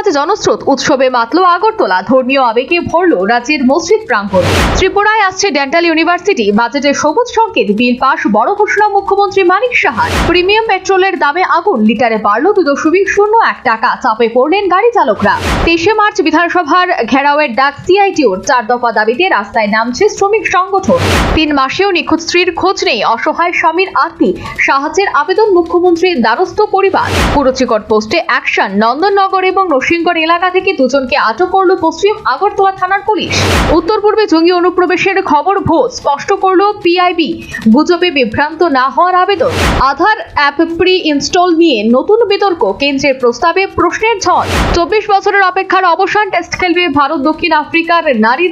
মাঝে জনস্রোত, উৎসবে মাতল আগরতলা, ধর্মীয় আবেগে ভরল রাজ্যের মসজিদ প্রাঙ্গণ। ত্রিপুরায় আসছে ডেন্টাল ইউনিভার্সিটি, বাজেটে সবুজ সংকেত, বিল পাস, বড় ঘোষণা মুখ্যমন্ত্রী মানিক সাহার। প্রিমিয়াম পেট্রোলের দামে আগুন, লিটারে বাড়ল 2.01 টাকা, চাপে পড়লেন গাড়ি চালকরা। 23 মার্চ বিধানসভার ঘেরাওয়ের ডাক সিআইটিউর, 4 দফা দাবিতে রাস্তায় নামছে শ্রমিক সংগঠন। 3 মাসেও নিখোঁজ স্ত্রীর খোঁজ নেই, অসহায় স্বামীর আত্মী, সাহায্যের আবেদন মুখ্যমন্ত্রীর দ্বারস্থ পরিবার। পুরচিকট পোস্টে অ্যাকশন, নন্দননগর এবং নরসিংগড় এলাকা থেকে দুজনকে আটক করল পশ্চিম আগরতলা থানার পুলিশ। উত্তর পূর্বে জঙ্গি অনুপ্রবেশের খবর ভোর স্পষ্ট করল পিআইবি, গুজবে বিভ্রান্ত না হওয়ার আবেদন। আধার অ্যাপ প্রি ইনস্টল নিয়ে নতুন বিতর্ক, কেন্দ্রের প্রস্তাবে প্রশ্নের ঝড়। 24 বছরের অপেক্ষার অবসান, টেস্ট খেলবে ভারত দক্ষিণ আফ্রিকার নারী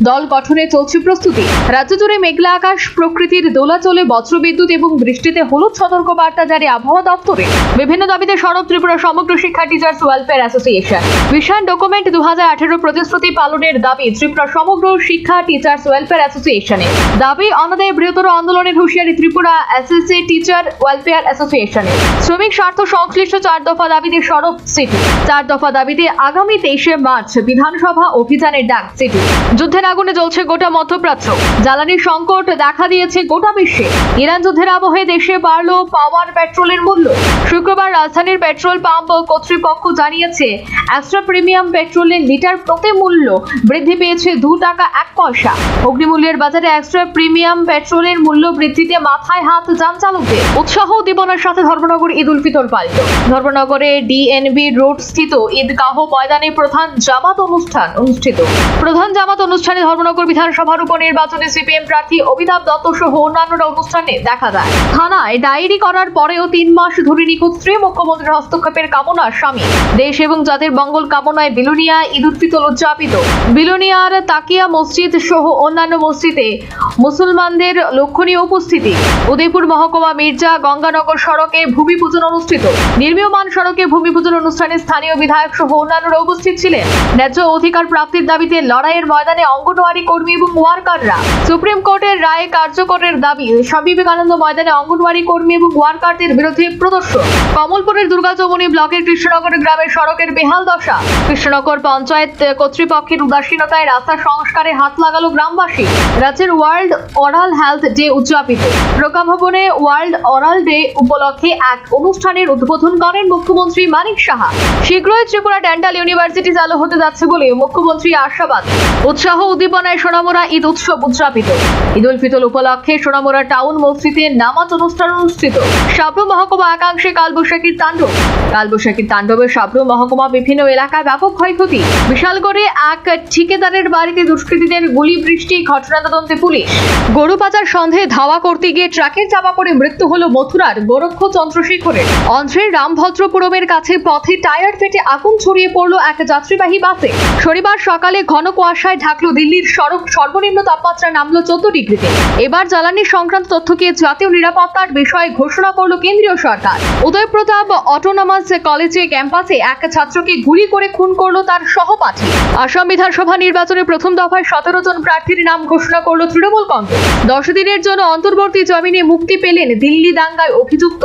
দল গঠনে চলছে প্রস্তুতি। রাজ্য জুড়ে মেঘলা আকাশ, প্রকৃতির দোলাচলে বজ্রবিদ্যুৎ এবং বৃষ্টিতে হলুদ সতর্কবার্তা জারি আবহাওয়া দপ্তরে। বিভিন্ন দাবিতে সরব ত্রিপুরা সমগ্র শিক্ষা teachers welfare association. Vision document 2018 প্রতিশ্রুতি পালনের দাবি ত্রিপুরা সমগ্র শিক্ষা টিচার্স ওয়েলফেয়ার অ্যাসোসিয়েশনের। দাবি অনাদায়ে বৃহত্তর আন্দোলনের হুঁশিয়ারি ত্রিপুরা এসএসএ টিচার ওয়েলফেয়ার অ্যাসোসিয়েশনের। শ্রমিক স্বার্থ সংশ্লিষ্ট 4 দফা দাবিতে সরব সিটি। 4 দফা দাবিতে আগামী 23 মার্চ বিধানসভা অভিযানের ডাক সিটি। যুদ্ধের আগুনে জ্বলছে গোটা মধ্যপ্রাচ্য, জ্বালানির সংকট দেখা দিয়েছে গোটা বিশ্বে। ইরান যুদ্ধের আবহে দেশে বাড়ল পাওয়ার পেট্রোলের মূল্য। শুক্রবার রাজধানীর পেট্রোল পাম্প কর্তৃপক্ষ জানিয়েছে, এক্সট্রা প্রিমিয়াম পেট্রোলের লিটার প্রতি মূল্য বৃদ্ধি পেয়েছে 2 টাকা 1 পয়সা। অগ্নিমূল্যের বাজারে এক্সট্রা প্রিমিয়াম পেট্রোলের মূল্য বৃদ্ধিতে মাথায় হাত যান চালকদের। উৎসাহ উদ্দীপনার সাথে ধর্মনগর ঈদ উল ফিতর পালিত। ধর্মনগরে ডিএনবি রোড স্থিত ঈদগাহ ময়দানে প্রধান জামাত অনুষ্ঠানে ধর্মনগর বিধানসভার উপনির্বাচনে সিপিএম প্রার্থী অমিতাভ দত্ত সহ অন্যান্যরা অনুষ্ঠানে দেখা যায়। থানায় ডায়েরি করার পরেও 3 মাস ধরে নিখোঁজ স্ত্রী, মুখ্যমন্ত্রীর হস্তক্ষেপের কামনা স্বামী। দেশ এবং জাতির মঙ্গল কামনায় বিলোনিয়া ঈদ উল ফিতর উদযাপিত। বিলোনিয়ার তাকিয়া মসজিদ সহ অন্যান্য মসজিদে মুসলমানদের লক্ষণীয় উপস্থিতি। উদয়পুর মহকুমা মির্জা গঙ্গানগর সড়কে ভূমি পূজন অনুষ্ঠিত। নির্মীয়মান সড়কে ভূমি পূজন অনুষ্ঠানে স্থানীয় বিধায়ক সহ অন্যান্যরা উপস্থিত ছিলেন। ন্যায্য অধিকার প্রাপ্তির দাবিতে লড়াইয়ের ময়দানে অঙ্গনওয়াড়ি কর্মী এবং ওয়ার্কাররা। সুপ্রিম কোর্টের রায় কার্যকরের দাবি, স্বামী বিবেকানন্দ ময়দানে অঙ্গনওয়াড়ি কর্মী এবং ওয়ার্কারদের বিরুদ্ধে প্রদর্শন। কমলপুরের দুর্গাচৌমুনি ব্লকের কৃষ্ণনগর গ্রামের সড়কের বেহাল দশা। কৃষ্ণনগর পঞ্চায়েত কর্তৃপক্ষের উদাসীনতায় রাস্তা সংস্কারে হাত লাগালো গ্রামবাসী। রাজ্যের ওয়ার্ল্ড ওরাল হেলথ ডে উদযাপিত। প্রজ্ঞাভবনে ওয়ার্ল্ড ওরাল ডে উপলক্ষে এক অনুষ্ঠানের উদ্বোধন করেন মুখ্যমন্ত্রী মানিক সাহা। শীঘ্রই ত্রিপুরা ডেন্টাল ইউনিভার্সিটি চালু হতে যাচ্ছে বলে মুখ্যমন্ত্রী আশাবাদ। উৎসাহ উদ্দীপনায় সোনামুড়া ঈদ উৎসব উদযাপিত। ঈদ উল ফিতর উপলক্ষে সোনামুড়া টাউন মসজিদে নামাজ অনুষ্ঠান অনুষ্ঠিত। সাবরু মহকুমা একাংশে কালবৈশাখীর তাণ্ডবে সাবরু মহকুমা বিভিন্ন এলাকায় ব্যাপক ক্ষয়ক্ষতি। বিশালগড়ে এক ঠিকাদারের বাড়িতে দুষ্কৃতীদের গুলি বৃষ্টি, ঘটনা তদন্তে পুলিশ। গরু পাচার সন্দেহে ধাওয়া করতে গিয়ে ট্রাকের চাপা পড়ে মৃত্যু হলো মথুরার গোরক্ষ চন্দ্রশেখরের। অন্ধ্রের রামভদ্রপুরমের কাছে পথে টায়ার ফেটে আগুন ছড়িয়ে পড়ল এক যাত্রীবাহী বাসে। শনিবার সকালে ঘন কুয়াশায় ঢাকলো দিল্লির সড়ক, সর্বনিম্ন তাপমাত্রা নামলো 14 ডিগ্রিতে। এবার জ্বালানি সংক্রান্ত তথ্যকে জাতীয় নিরাপত্তার বিষয়ে ঘোষণা করল কেন্দ্রীয় সরকার। উদয়প্রতাপ অটোনমাস কলেজে ক্যাম্পাসে এক ছাত্রকে গুলি করে খুন করলো তার সহপাঠী। আসাম বিধানসভা নির্বাচনে প্রথম দফায় 17 জন প্রার্থীর নাম ঘোষণা করল তৃণমূল কংগ্রেস। 10 দিনের জন্য অন্তর্বর্তী জামিনে মুক্তি পেলেন দিল্লি দাঙ্গায় অভিযুক্ত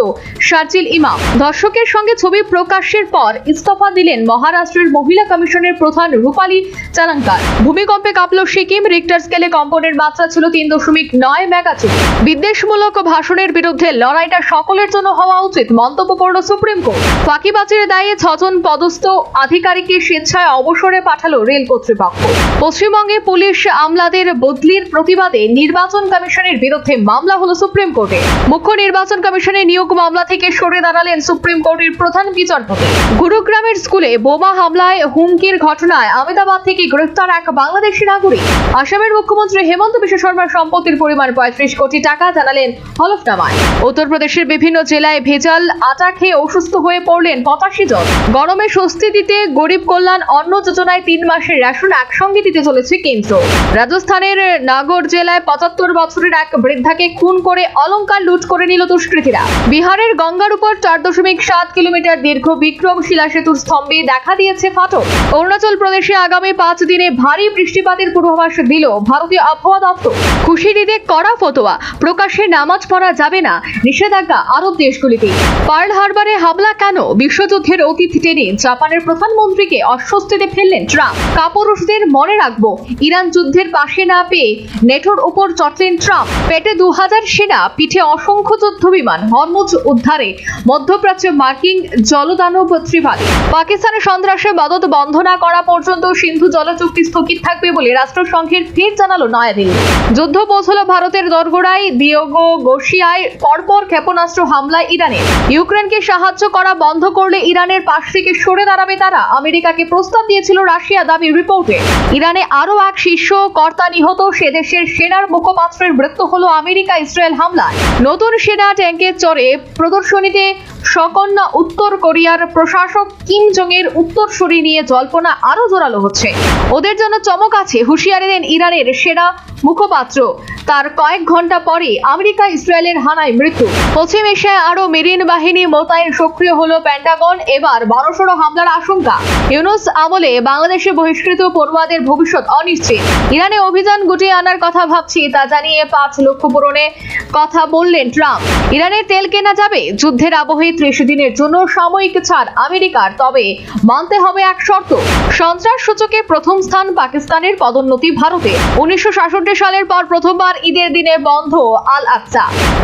শারজিল ইমাম। দর্শকের সঙ্গে ছবি প্রকাশের পর ইস্তফা দিলেন মহারাষ্ট্রের মহিলা কমিশনের প্রধান রূপালী চালাঙ্কার। ভূমিকম্পে কাঁপল সিকিম, রিক্টার স্কেলে কম্পনের মাত্রা ছিল 3.9 ম্যাগাটন। বিদ্বেষমূলক ভাষণের বিরুদ্ধে লড়াইটা সকলের জন্য হওয়া উচিত, মন্তব্য করল সুপ্রিম কোর্ট। ফাঁকিবাজির দায়ে 6 জন পদস্থ আধিকারিককে স্বেচ্ছায় অবসরে পাঠালো রেল কর্তৃপক্ষ। পশ্চিমবঙ্গে পুলিশ আমলাদের বদলির প্রতিবাদে নির্বাচন কমিশনের বিরুদ্ধে মামলা হলো সুপ্রিম কোর্টে। মুখ্য নির্বাচন কমিশনের নিয়োগ মামলা থেকে সরে দাঁড়ালেন সুপ্রিম কোর্টের প্রধান বিচারপতি। গুরুগ্রামের স্কুলে বোমা হামলায় হুমকির ঘটনায় আহমেদাবাদ থেকে গ্রেফতার এক বাংলাদেশি নাগরিক। আসামের মুখ্যমন্ত্রী হেমন্ত বিশ্ব শর্মার সম্পত্তির পরিমাণ 35 কোটি টাকা জানালেন হলফনামায়। উত্তরপ্রদেশের বিভিন্ন জেলায় ভেজাল আটা খেয়ে অসুস্থ হয়ে পড়লেন 85 জন। গরমে স্বস্তি দিতে গরিব কল্যাণ অন্ন যোজনায় 3 মাসের রেশন একসঙ্গে দিতে চলেছে কেন্দ্র। রাজস্থানের নাগর জেলায় 75 বছরের এক বৃদ্ধাকে খুন করে অলংকার লুট করে নিল দুষ্কৃতীরা। বিহারের গঙ্গার উপর 4.7 কিলোমিটার দীর্ঘ বিক্রমশিলা সেতুর স্তম্ভে দেখা দিয়েছে ফাটল। অরুণাচল প্রদেশে আগামী 5 দিনে ভারী বৃষ্টিপাতের পূর্বাভাস দিল ভারতীয় আবহাওয়া দপ্তর। খুশির ঈদে কড়া ফতোয়া, প্রকাশ্যে নামাজ পড়া যাবে না, নিষেধাজ্ঞা আরব দেশগুলিতে। পার্ল হারবারে হামলা কেন? বিশ্বযুদ্ধের অতীত টেনে জাপানের প্রধানমন্ত্রীকে অস্বস্তিতে ফেললেন ট্রাম্প। কাপুরুষদের মনে রাখবো, ইরান যুদ্ধের পাশে না পেয়ে নেটোর উপর চটলেন ট্রাম্প। পেটে 2000 সেনা, পিঠে অসংখ্য যুদ্ধ বিমান, হরমুজ উদ্ধারে মধ্যপ্রাচ্যে মার্কিন জলদানব ত্রিবাদী। পাকিস্তানের সন্ত্রাসে মদদ বন্ধ না করা পর্যন্ত সিন্ধু জল চুক্তি স্থগিত থাকবে বলে রাষ্ট্রসংঘের ফের জানালো নয়াদিল্লি। যুদ্ধ পৌঁছল ভারতের দরগোড়ায়, দিয়েগো গর্সিয়ায় পরপর ক্ষেপণাস্ত্র হামলায় ইরানে। ইউক্রেনকে সাহায্য করা বন্ধ করলে ইরানের পাশ থেকে সরে দাঁড়াবে তারা, আমেরিকাকে প্রস্তাব দিয়েছিল রাশিয়া, দাবি রিপোর্টে। ইরানে আরও এক শীর্ষ কর্তা নিহত, সে দেশের সেনার মুখপাত্রের মৃত্যু হলো আমেরিকা ইসরায়েল হামলায়। নতুন সেনা ট্যাঙ্কে চড়ে প্রদর্শনীতে সকন্যা উত্তর কোরিয়ার প্রশাসক কিম জং এর উত্তরসূরি নিয়ে জল্পনা আরো জোরালো হচ্ছে। ওদের জন্য চমক আছে, হুঁশিয়ারি দেন ইরানের সেনা মুখপাত্র। তার কয়েক ঘন্টা পরে আমেরিকা ইসরায়েলের হানায় মৃত্যু। পশ্চিম এশিয়ায় আরো মেরিন বাহিনী মোতায়েন সক্রিয় হলো পেন্টাগন, এবার বড়সড় হামলার আশঙ্কা। ইউনুস আমলে বাংলাদেশে বহিষ্কৃত পড়ুয়াদের ভবিষ্যৎ অনিশ্চিত। ইরানে অভিযান গুটিয়ে আনার কথা ভাবছি, তা জানিয়ে 5 লক্ষ পূরণে কথা বললেন ট্রাম্প। ইরানের তেল কেনা যাবে, যুদ্ধের আবহে 30 দিনের জন্য সাময়িক ছাড় আমেরিকার, তবে মানতে হবে এক শর্ত। সন্ত্রাস সূচকে প্রথম স্থান পাকিস্তানের, পদোন্নতি ভারতে। 1966 সালের পর প্রথমবার ঈদের দিনে বন্ধ আল আকসা।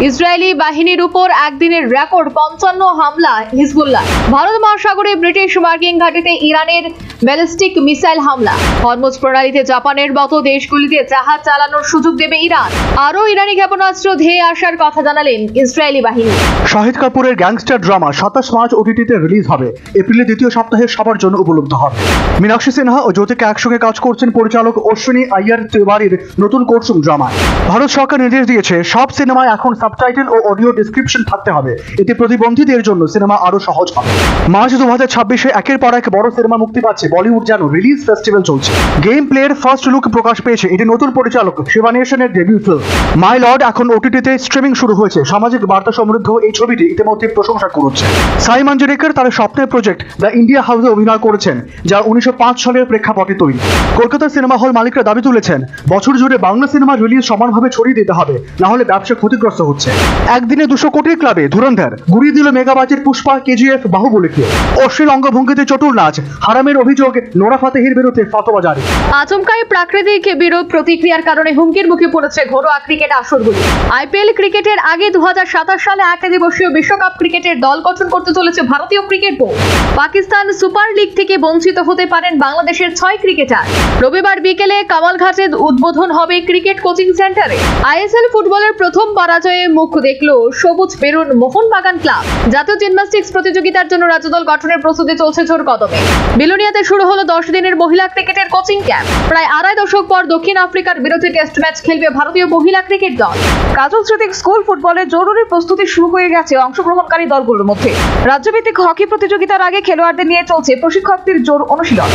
ইসরায়েলি বাহিনীর উপর একদিনের রেকর্ড 55 হামলা হিজবুল্লাহ। ভারত মহাসাগরে ব্রিটিশ মার্কিন ঘাঁটিতে ইরানের ব্যালিস্টিক মিসাইল হামলা। হরমুজ প্রণালীতে জাপানের মতো দেশগুলিতে জাহাজ চালানোর সুযোগ দেবে ইরান। আরও ইরানি ক্ষেপণাস্ত্র ধেয়ে আসার কথা জানালেন ইসরায়েলি বাহিনী। শাহিদ কাপুরের গ্যাংস্টার ড্রামা 27 মার্চ ওটিটিতে রিলিজ হবে। এপ্রিলের দ্বিতীয় সপ্তাহে সবার জন্য উপলব্ধ হবে। মীনাক্ষী সিনহা ও জ্যোতিকা একসঙ্গে কাজ করছেন পরিচালক অশ্বিনী আইয়ার তিওয়ারির নতুন কুসুম ড্রামায়। ভারত সরকার নির্দেশ দিয়েছে সব সিনেমায় এখন সাবটাইটেল ও অডিও ডেসক্রিপশন থাকতে হবে। এতে প্রতিবন্ধীদের জন্য সিনেমা আরো সহজ হবে। মার্চ 2026-এ একের পর এক বড় সিনেমা মুক্তি পাচ্ছে। বলিউড যেন রিলিজ ফেস্টিভ্যাল চলছে। গেম প্লের ফার্স্ট লুক প্রকাশ পেয়েছে। এটি নতুন পরিচালক শিবানেশনের ডেবিউ ফিল্ম। মাই লর্ড এখন ওটিটিতে স্ট্রিমিং শুরু হয়েছে। সামাজিক বার্তা সমৃদ্ধ এই ছবিটি ইতিমধ্যে প্রশংসা কুড়োচ্ছে। সাই মঞ্জরেকর তার স্বপ্নের প্রজেক্ট দ্য ইন্ডিয়া হাউসে অভিনয় করেছেন, যা 1905 সালের প্রেক্ষাপটে তৈরি। কলকাতার সিনেমা হল মালিকরা দাবি তুলেছেন, বছর জুড়ে বাংলা সিনেমা রিলিজ সমানভাবে ছড়িয়ে দিতে হবে, না হলে ব্যবসা ক্ষতিগ্রস্ত হচ্ছে। একদিনে 200 কোটির ক্লাবে ধুরন্ধর গুড়িয়ে দিল মেগাবাজেট পুষ্পা, কেজিএফ, বাহুবলীকে। অশ্লীল অঙ্গভঙ্গিতে চতুর নাচ, হারামের অভিযোগ, নোরা ফাতেহির বিরুদ্ধে ফতোয়া জারি। আচমকাই প্রাকৃতিক বিরূপ প্রতিক্রিয়ার কারণে হুমকির মুখে পড়েছে ঘরোয়া ক্রিকেট আসরগুলি। আইপিএল ক্রিকেটের আগে 2027 সালে একদিবসীয় বিশ্বকাপ ক্রিকেটের দল গঠন করতে চলেছে ভারতীয় cricket board. Pakistan super league থেকে বঞ্চিত হতে পারেন বাংলাদেশের 6 ক্রিকেটার। রবিবার বিকেলে কামালঘাটে উদ্বোধন হবে ক্রিকেট কোচিং সেন্টারে। আইএসএল ফুটবলের প্রথম পরাজয়ে মুখ দেখল সবুজ মেরুন মোহনবাগান ক্লাব। জাতীয় জিমন্যাস্টিক্স প্রতিযোগিতার জন্য রাজ্যদল গঠনের প্রস্তুতি চলছে জোর কদমে। বিলোনিয়াতে শুরু হলো 10 দিনের মহিলা ক্রিকেটের কোচিং ক্যাম্প। প্রায় 2.5 দশক পর দক্ষিণ আফ্রিকার বিরুদ্ধে টেস্ট ম্যাচ খেলবে ভারতীয় মহিলা ক্রিকেট দল। কাজল স্মৃতিক স্কুল ফুটবলের জরুরি প্রস্তুতি শুরু হয়ে গেছে অংশগ্রহণকারী দলগুলোর মধ্যে। রাজ্যভিত্তিক হকি প্রতিযোগিতার আগে খেলোয়াড়দের নিয়ে চলছে প্রশিক্ষকদের জোর অনুশীলন।